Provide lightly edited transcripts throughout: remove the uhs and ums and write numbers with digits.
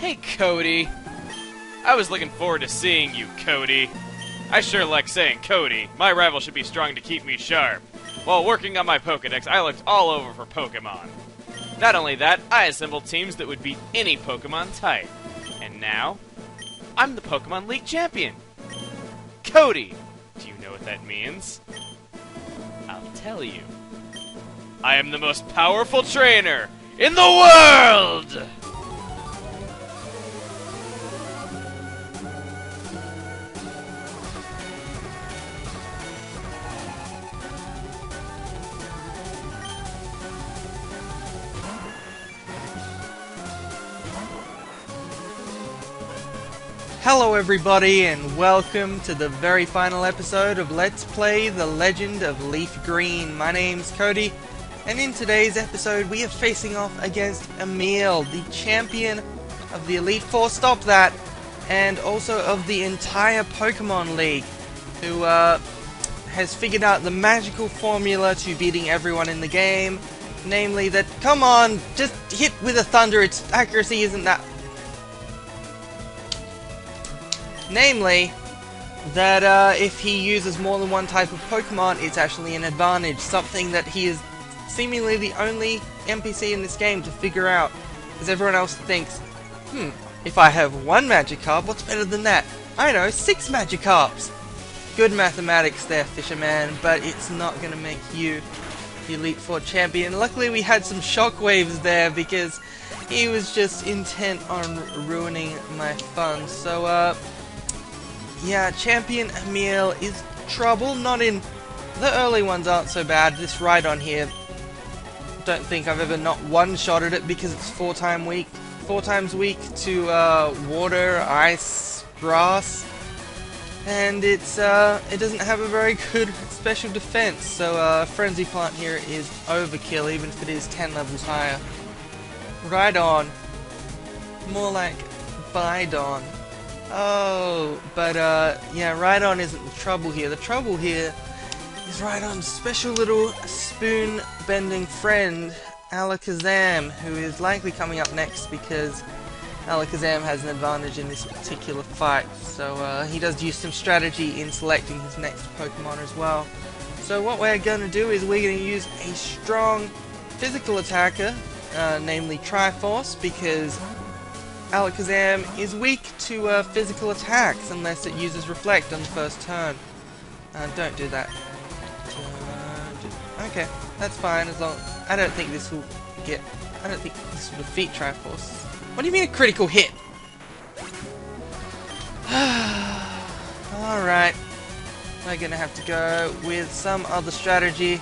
Hey, Cody. I was looking forward to seeing you, Cody. I sure like saying Cody. My rival should be strong to keep me sharp. While working on my Pokédex, I looked all over for Pokémon. Not only that, I assembled teams that would beat any Pokémon type. And now, I'm the Pokémon League champion. Cody, do you know what that means? I'll tell you. I am the most powerful trainer in the world! Hello everybody and welcome to the very final episode of Let's Play The Legend of Leaf Green. My name's Cody, and in today's episode we are facing off against Emil, the champion of the Elite Four, stop that, and also of the entire Pokemon League, who has figured out the magical formula to beating everyone in the game, namely that, come on, just hit with a thunder, its accuracy isn't that... Namely, that if he uses more than one type of Pokemon, it's actually an advantage. Something that he is seemingly the only NPC in this game to figure out. Because everyone else thinks, if I have one Magikarp, what's better than that? I know, 6 Magikarps! Good mathematics there, Fisherman, but it's not going to make you the Elite Four champion. Luckily we had some shockwaves there because he was just intent on ruining my fun. So, yeah, Champion Emil is trouble. Not in... The early ones aren't so bad. This Rhydon here, don't think I've ever not one-shotted it because it's 4 times weak to water, ice, grass, and it doesn't have a very good special defense. So Frenzy Plant here is overkill, even if it is 10 levels higher. Rhydon, more like Bidon. Oh, but yeah, Rhydon isn't the trouble here. The trouble here is Rhydon's special little spoon-bending friend, Alakazam, who is likely coming up next because Alakazam has an advantage in this particular fight. So he does use some strategy in selecting his next Pokemon as well. So what we're going to do is we're going to use a strong physical attacker, namely Triforce, because Alakazam is weak to physical attacks unless it uses Reflect on the first turn. Don't do that. Okay, that's fine as long... I don't think this will defeat Triforce. What do you mean a critical hit? Alright. We're gonna have to go with some other strategy.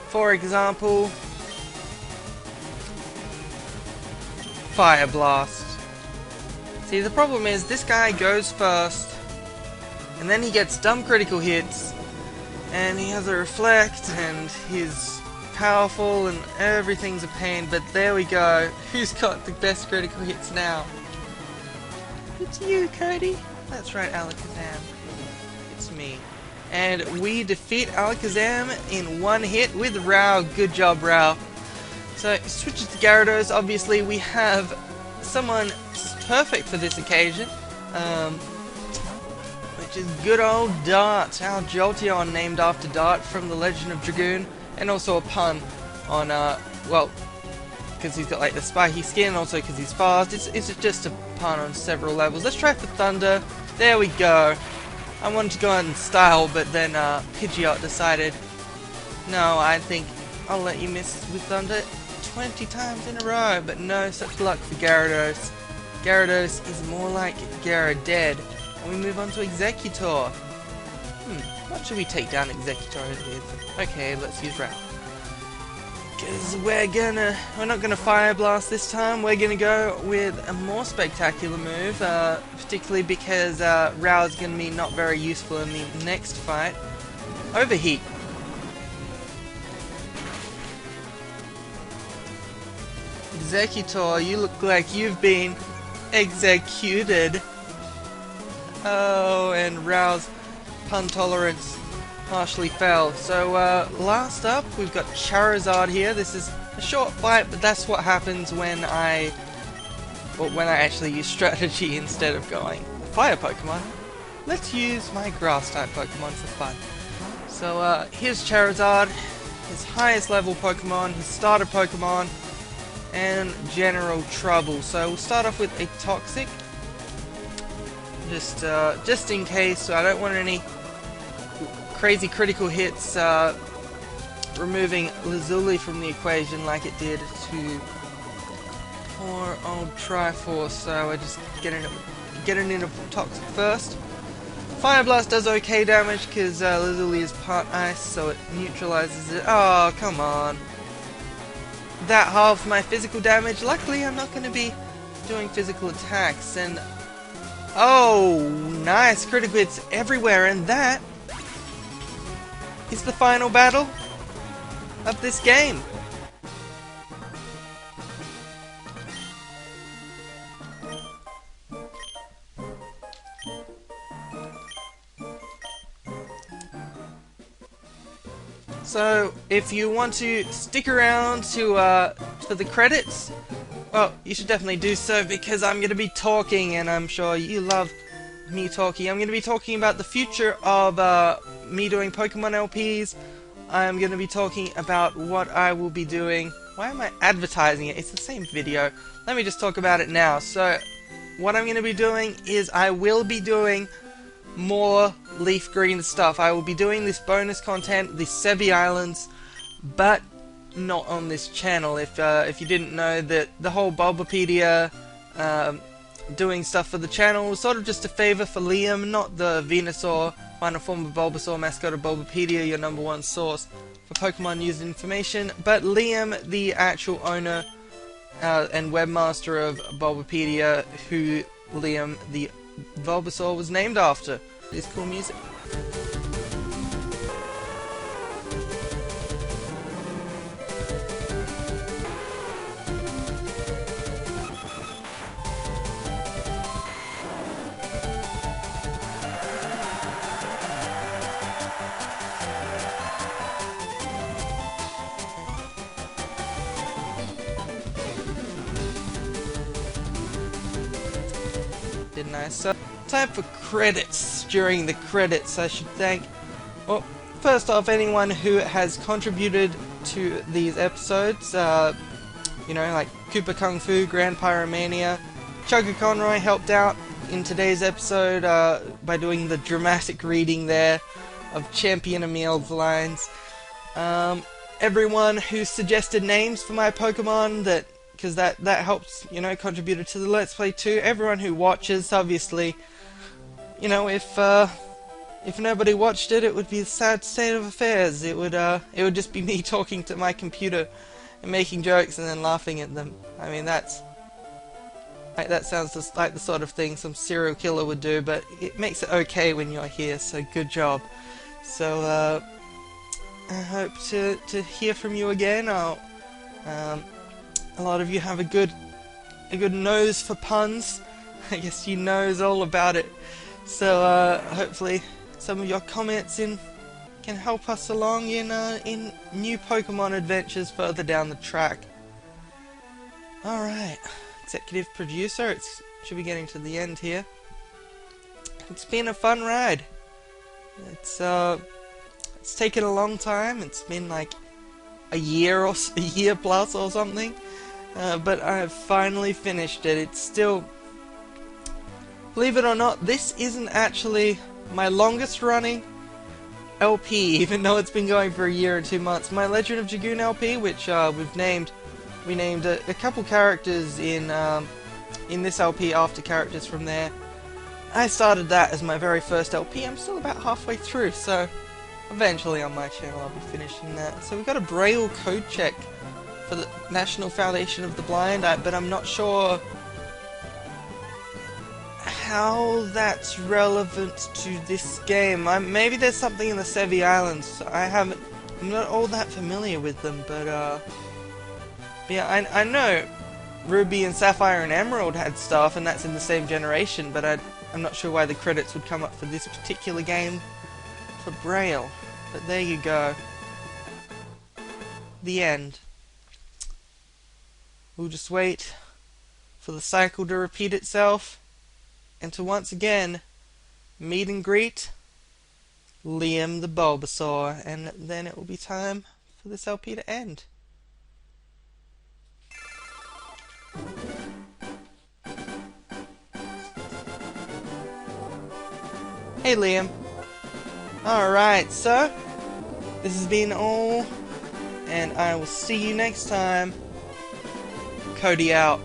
For example... Fire Blast. See, the problem is this guy goes first, and then he gets dumb critical hits, and he has a Reflect, and he's powerful, and everything's a pain, but there we go. Who's got the best critical hits now? It's you, Cody. That's right, Alakazam. It's me. And we defeat Alakazam in one hit with Rao. Good job, Rao. So, switches to Gyarados. Obviously, we have someone perfect for this occasion, which is good old Dart, our Jolteon, named after Dart from The Legend of Dragoon, and also a pun on, well, because he's got like the spiky skin, also because he's fast. It's just a pun on several levels. Let's try for Thunder. There we go. I wanted to go out in style, but then Pidgeot decided, no, I think I'll let you miss with Thunder 20 times in a row, but no such luck for Gyarados. Gyarados is more like Gyaradead, and we move on to Executor. What should we take down Executor with? Okay, let's use Rao. Because we're not gonna Fire Blast this time, we're gonna go with a more spectacular move, particularly because Rao is gonna be not very useful in the next fight. Overheat. Executor, you look like you've been executed. Oh, and Rao's pun tolerance partially fell. So, last up, we've got Charizard here. This is a short fight, but that's what happens when I But when I actually use strategy instead of going fire Pokemon, let's use my grass type Pokemon for fun. So here's Charizard, his highest level Pokemon, his starter Pokemon, and general trouble. So we'll start off with a Toxic, just in case. So I don't want any crazy critical hits removing Lazuli from the equation like it did to poor old Triforce. So I just get it into Toxic first. Fire Blast does okay damage because Lazuli is part ice, so it neutralizes it. Oh, come on. That halves my physical damage. Luckily, I'm not going to be doing physical attacks. And oh, nice critical hits everywhere. And that is the final battle of this game. So, if you want to stick around to for the credits, well, you should definitely do so because I'm going to be talking, and I'm sure you love me talking. I'm going to be talking about the future of me doing Pokemon LPs. I'm going to be talking about what I will be doing. Why am I advertising it? It's the same video. Let me just talk about it now. So, what I'm going to be doing is I will be doing more leaf green stuff. I will be doing this bonus content, the Sebi Islands, but not on this channel. If you didn't know, that the whole Bulbapedia doing stuff for the channel was sort of just a favor for Liam, not the Venusaur, final form of Bulbasaur, mascot of Bulbapedia, your #1 source for Pokemon news and information, but Liam, the actual owner and webmaster of Bulbapedia, who Liam the Bulbasaur was named after. This cool music. Didn't I? So, time for credits. During the credits, I should thank, well, first off, anyone who has contributed to these episodes. You know, like Koopa Kung Fu, Grand Pyromania. Chugga Conroy helped out in today's episode by doing the dramatic reading there of Champion Emil's lines. Everyone who suggested names for my Pokemon, because that helps, you know, contributed to the Let's Play too. Everyone who watches, obviously, you know, if nobody watched it, it would be a sad state of affairs. It would just be me talking to my computer and making jokes and then laughing at them. I mean, that sounds just like the sort of thing some serial killer would do, but it makes it okay when you're here, so good job. So, I hope to hear from you again. A lot of you have a good nose for puns. I guess you knows all about it. So hopefully some of your comments can help us along in new Pokemon adventures further down the track. Alright, executive producer, it should be getting to the end here. It's been a fun ride. It's taken a long time. It's been like a year plus or something. But I've finally finished it. It's still, believe it or not, this isn't actually my longest running LP, even though it's been going for a year and 2 months. My Legend of Dragoon LP, which we named a couple characters in this LP after characters from there. I started that as my very first LP. I'm still about halfway through, so eventually on my channel I'll be finishing that. So we've got a Braille code check for the National Foundation of the Blind, but I'm not sure how that's relevant to this game. Maybe there's something in the Sevi Islands. I'm not all that familiar with them, but yeah, I know Ruby and Sapphire and Emerald had stuff, and that's in the same generation, but I'm not sure why the credits would come up for this particular game for Braille. But there you go. The end. We'll just wait for the cycle to repeat itself, and to once again meet and greet Liam the Bulbasaur, and then it will be time for this LP to end. Hey Liam. Alright, so this has been all, and I will see you next time. Cody out.